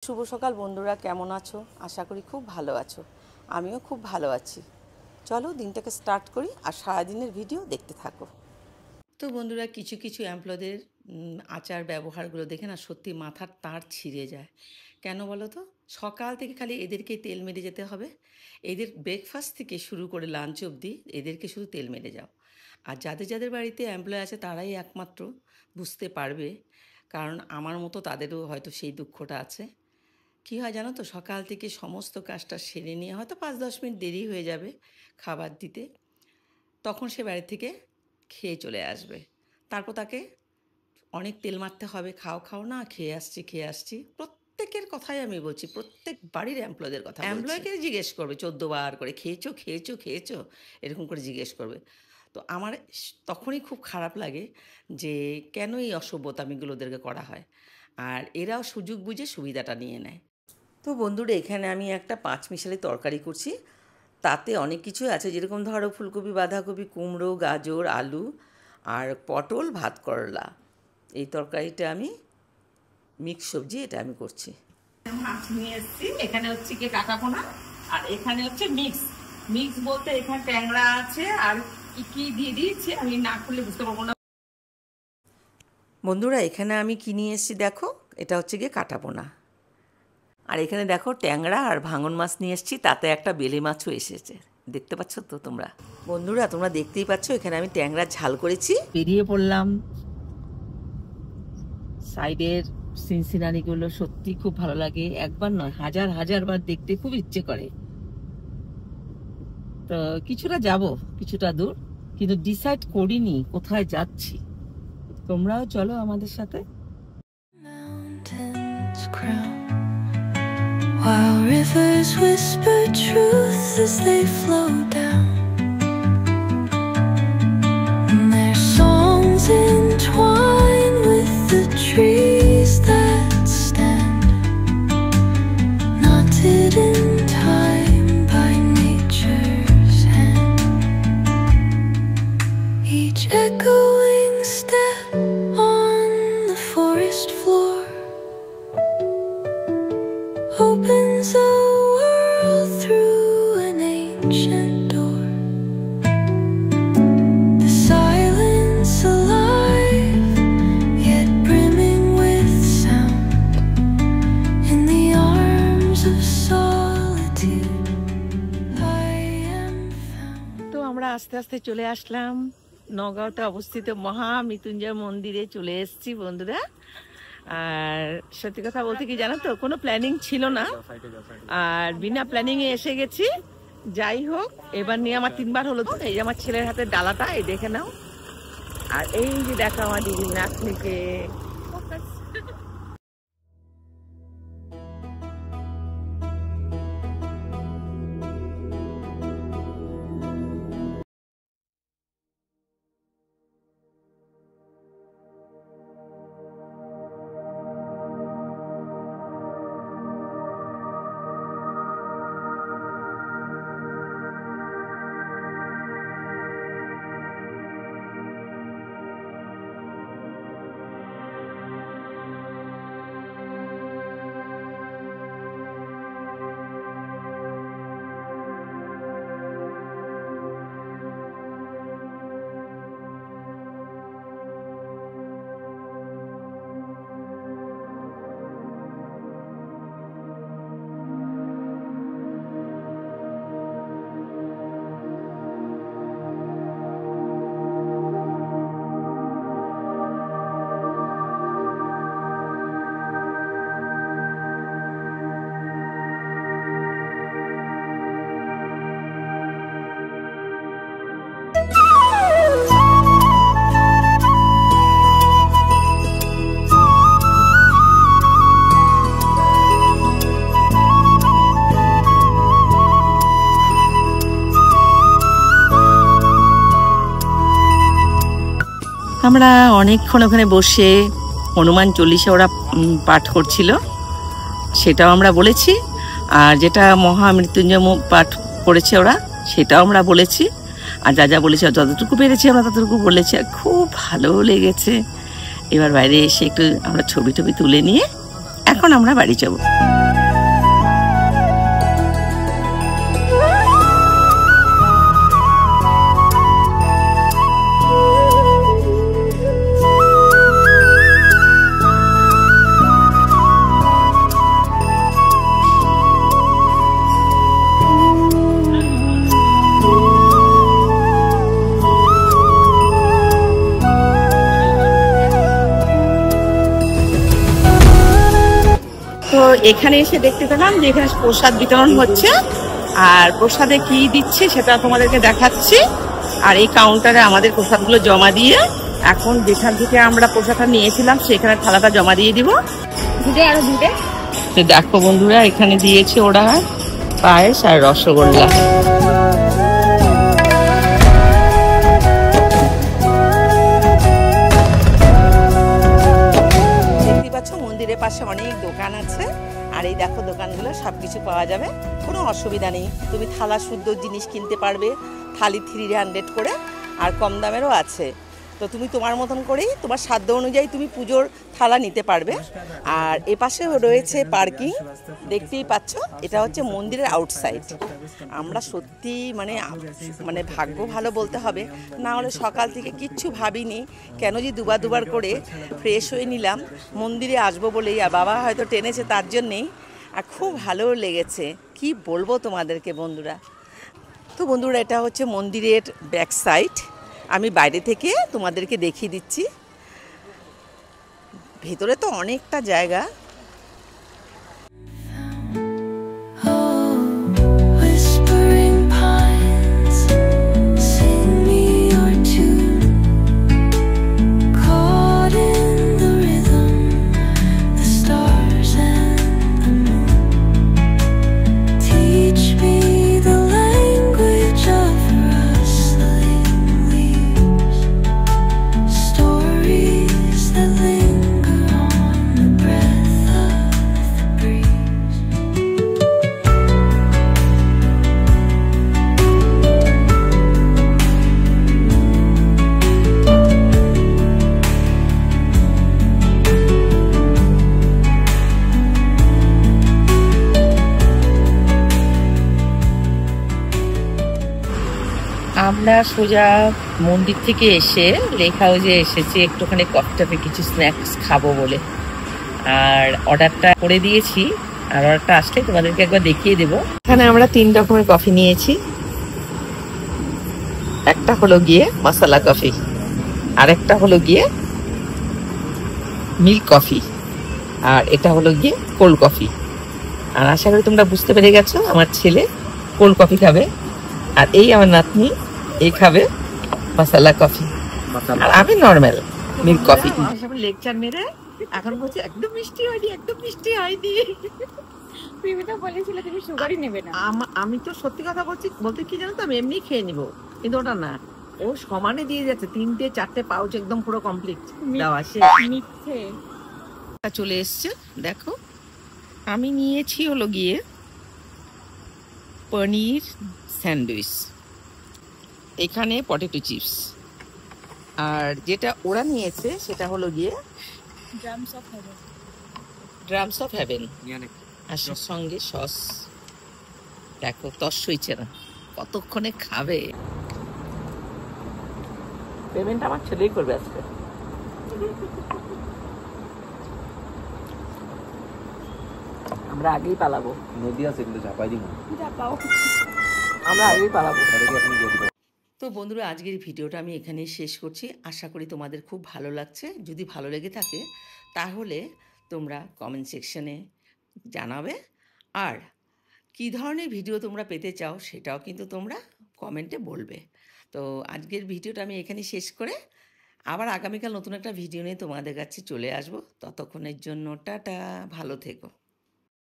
শুভ সকাল বন্ধুরা, কেমন আছো? আশা করি খুব ভালো আছো। আমিও খুব ভালো আছি। চলো দিনটাকে স্টার্ট করি আর সারাদিনের ভিডিও দেখতে থাকো। তো বন্ধুরা, কিছু কিছু এমপ্লয়ীদের আচার ব্যবহারগুলো দেখে না সত্যি মাথার তার ছিঁড়ে যায়। কেন বলো তো? সকাল থেকে খালি এদেরকে তেল মেরে যেতে হবে। এদের ব্রেকফাস্ট থেকে শুরু করে লাঞ্চ অবধি এদেরকে শুধু তেল মেরে যাও। আর যাদের যাদের বাড়িতে এমপ্লয় আছে তারাই একমাত্র বুঝতে পারবে, কারণ আমার মতো তাদেরও হয়তো সেই দুঃখটা আছে। কী হয় জানো তো, সকাল থেকে সমস্ত কাজটা সেরে নিয়ে হয়তো 5-10 মিনিট দেরি হয়ে যাবে খাবার দিতে, তখন সে বাড়ি থেকে খেয়ে চলে আসবে। তারপর তাকে অনেক তেল মারতে হবে, খাও খাও না, খেয়ে আসছি। প্রত্যেকের কথাই আমি বলছি, প্রত্যেক বাড়ির এমপ্লয়দের কথা। এমপ্লয়কে জিজ্ঞেস করবে 14 বার করে, খেয়েছো এরকম করে জিজ্ঞেস করবে। তো আমার তখনই খুব খারাপ লাগে যে কেন এই অসভ্যতামিগুলো ওদেরকে করা হয়, আর এরাও সুযোগ বুঝে সুবিধাটা নিয়ে নেয়। তো বন্ধুরা, এখানে আমি একটা 5 মিশালি তরকারি করছি। তাতে অনেক কিছু আছে, যেরকম ধরো ফুলকপি, বাঁধাকপি, কুমড়ো, গাজর, আলু আর পটল, ভাত করলা। এই তরকারিটা আমি মিক্স সবজি, এটা আমি করছি। মাছ নিয়ে এসেছি, এখানে হচ্ছে কি কাটাপোনা, আর এখানে হচ্ছে মিক্স বলতে এখানে ট্যাংরা আছে আর কি কি দিয়ে দিয়েছে আমি না করলে বুঝতে পারবো না। বন্ধুরা, এখানে আমি কি নিয়ে এসেছি দেখো, এটা হচ্ছে গিয়ে কাটাপোনা। আর এখানে দেখো ট্যাংরা আর ভাঙন মাছ নিয়ে এসেছি, তাতে একটা বেলে মাছও এসেছে, দেখতে পাচ্ছ তো তোমরা? বন্ধুরা, তোমরা দেখতেই পাচ্ছ এখানে আমি ট্যাংরার ঝাল করেছি। বেরিয়ে পড়লাম। সাইডের সিনসিনারিগুলো সত্যি খুব ভালো লাগে, একবার নয় হাজার বার দেখতে খুব ইচ্ছে করে। তো কিছুটা যাব, কিছুটা দূর, কিন্তু ডিসাইড করিনি কোথায় যাচ্ছি। তোমরাও চলো আমাদের সাথে। While rivers whisper truth as they flow down, and their songs entwine with the trees that stand, knotted in time by nature's hand. Each echoing step on the forest floor opens a world through an ancient door. The silence alive, yet brimming with sound. In the arms of solitude, I am found. তো আমরা আস্তে আস্তে চলে আসলাম নগাঁওতে অবস্থিত মহামৃত্যুঞ্জয় মন্দিরে চলে এসেছি বন্ধুরা। আর সত্যি কথা বলতে কি জানো তো, কোনো প্ল্যানিং ছিল না, আর বিনা প্ল্যানিং এ এসে গেছি। যাই হোক, এবার নিয়ে আমার 3 বার হলো। এই যে আমার ছেলের হাতে ডালাটা, এই দেখে নাও। আর এই যে দেখো আমার দিদির নাতনিকে। আমরা অনেকক্ষণ ওখানে বসে হনুমান চল্লিশা ওরা পাঠ করছিল, সেটাও আমরা বলেছি। আর যেটা মহামৃত্যুঞ্জয় পাঠ করেছে ওরা, সেটাও আমরা বলেছি। আর যা যা বলেছে যতটুকু পেরেছি আমরা ততটুকু বলেছি, আর খুব ভালো লেগেছে। এবার বাইরে এসে একটু আমরা ছবি টবি তুলে নিয়ে এখন আমরা বাড়ি যাব। তো এখানে এসে দেখতে পেলাম যে এখানে প্রসাদ বিতরণ হচ্ছে, আর প্রসাদে কি দিচ্ছে সেটা তোমাদেরকে দেখাচ্ছি। আর এই কাউন্টারে আমাদের প্রসাদগুলো জমা দিয়ে এখন যেখান থেকে আমরা প্রসাদটা নিয়েছিলাম সেখানে থালাটা জমা দিয়ে দিব। তো দেখো বন্ধুরা, এখানে দিয়েছে ওরা পায়েস আর রসগোল্লা। মন্দিরের পাশে অনেক দোকান আছে, আর এই দেখো দোকানগুলো সবকিছু পাওয়া যাবে, কোনো অসুবিধা নেই। তুমি থালা শুদ্ধ জিনিস কিনতে পারবে, থালি 300 করে, আর কম দামেরও আছে। তো তুমি তোমার মতন করেই তোমার সাধ্য অনুযায়ী তুমি পুজোর থালা নিতে পারবে। আর এপাশে রয়েছে পার্কিং, দেখতেই পাচ্ছ। এটা হচ্ছে মন্দিরের আউটসাইড। আমরা সত্যি মানে মানে ভাগ্য ভালো বলতে হবে, না হলে সকাল থেকে কিচ্ছু ভাবিনি, কেন যে দুবার করে ফ্রেশ হয়ে নিলাম মন্দিরে আসবো বলেই। আর বাবা হয়তো টেনেছে তার জন্যেই, আর খুব ভালো লেগেছে, কি বলবো তোমাদেরকে বন্ধুরা। তো বন্ধুরা, এটা হচ্ছে মন্দিরের ব্যাক সাইড। আমি বাইরে থেকে তোমাদেরকে দেখিয়ে দিচ্ছি, ভেতরে তো অনেকটা জায়গা। Whispering pines, sing me your tune. Caught in the rhythm, the stars and the moon. Teach me the language of rustling leaves, stories that linger on the breath of the breeze. আমরা সোজা মন্দির থেকে এসে lake হাউসে এসেছি একটুখানি coffee toffee কিছু snacks খাবো বলে, আর অর্ডারটা করে দিয়েছি। আর অর্ডারটা আসলে তোমাদেরকে একবার দেখিয়ে দেবো। এখানে আমরা 3 রকমের কফি নিয়েছি। একটা হলো গিয়ে মশলা কফি, আর একটা হলো গিয়ে মিল্ক কফি, আর এটা হলো গিয়ে কোল্ড কফি। আর আশা করি তোমরা বুঝতে পেরে গেছো, আমার ছেলে কোল্ড কফি খাবে, আর এই আমার নাতনি এই খাবে মশলা কফি, আর আমি নর্মাল মিল্ক কফি। লেকচার মেরে এখন বলছে একদম মিষ্টি হয়নি, একদম মিষ্টি হয়নি। তুমি তো বলেছিলে তুমি সুগারই নেবে না। আমি তো সত্যি কথা বলতে কি জানো তো, আমি এমনি খেয়ে নিবো, কিন্তু ওটা না, ও সমানে দিয়ে যাচ্ছে 3-4 পাউচ একদম পুরো কমপ্লিট দেওয়া শেষ। মিথ্যে চলে এসছে দেখো। আমি নিয়েছি হলো গিয়ে পনির স্যান্ডউইচ, এখানে পটেটো চিপস, আর যেটা ওরা নিয়েছে সেটা হলো গিয়ে ড্রামস অফ হেভেন, আর সঙ্গে সস। দেখো তস হইছে না, কতক্ষণে খাবে। পেমেন্ট আমার ছেলেই করবে আজকে। আমরা আগেই পালাবো, নদী আছে কিন্তু চাপাই দিব, আমরা আগেই পালাবো। তো বন্ধুরা, আজকের ভিডিওটা আমি এখানেই শেষ করছি। আশা করি তোমাদের খুব ভালো লাগছে। যদি ভালো লেগে থাকে তাহলে তোমরা কমেন্ট সেকশনে জানাবে, আর কী ধরনের ভিডিও তোমরা পেতে চাও সেটাও কিন্তু তোমরা কমেন্টে বলবে। তো আজকের ভিডিওটা আমি এখানেই শেষ করে আবার আগামীকাল নতুন একটা ভিডিও নিয়ে তোমাদের কাছে চলে আসবো। ততক্ষণের জন্য টাটা, ভালো থেকো।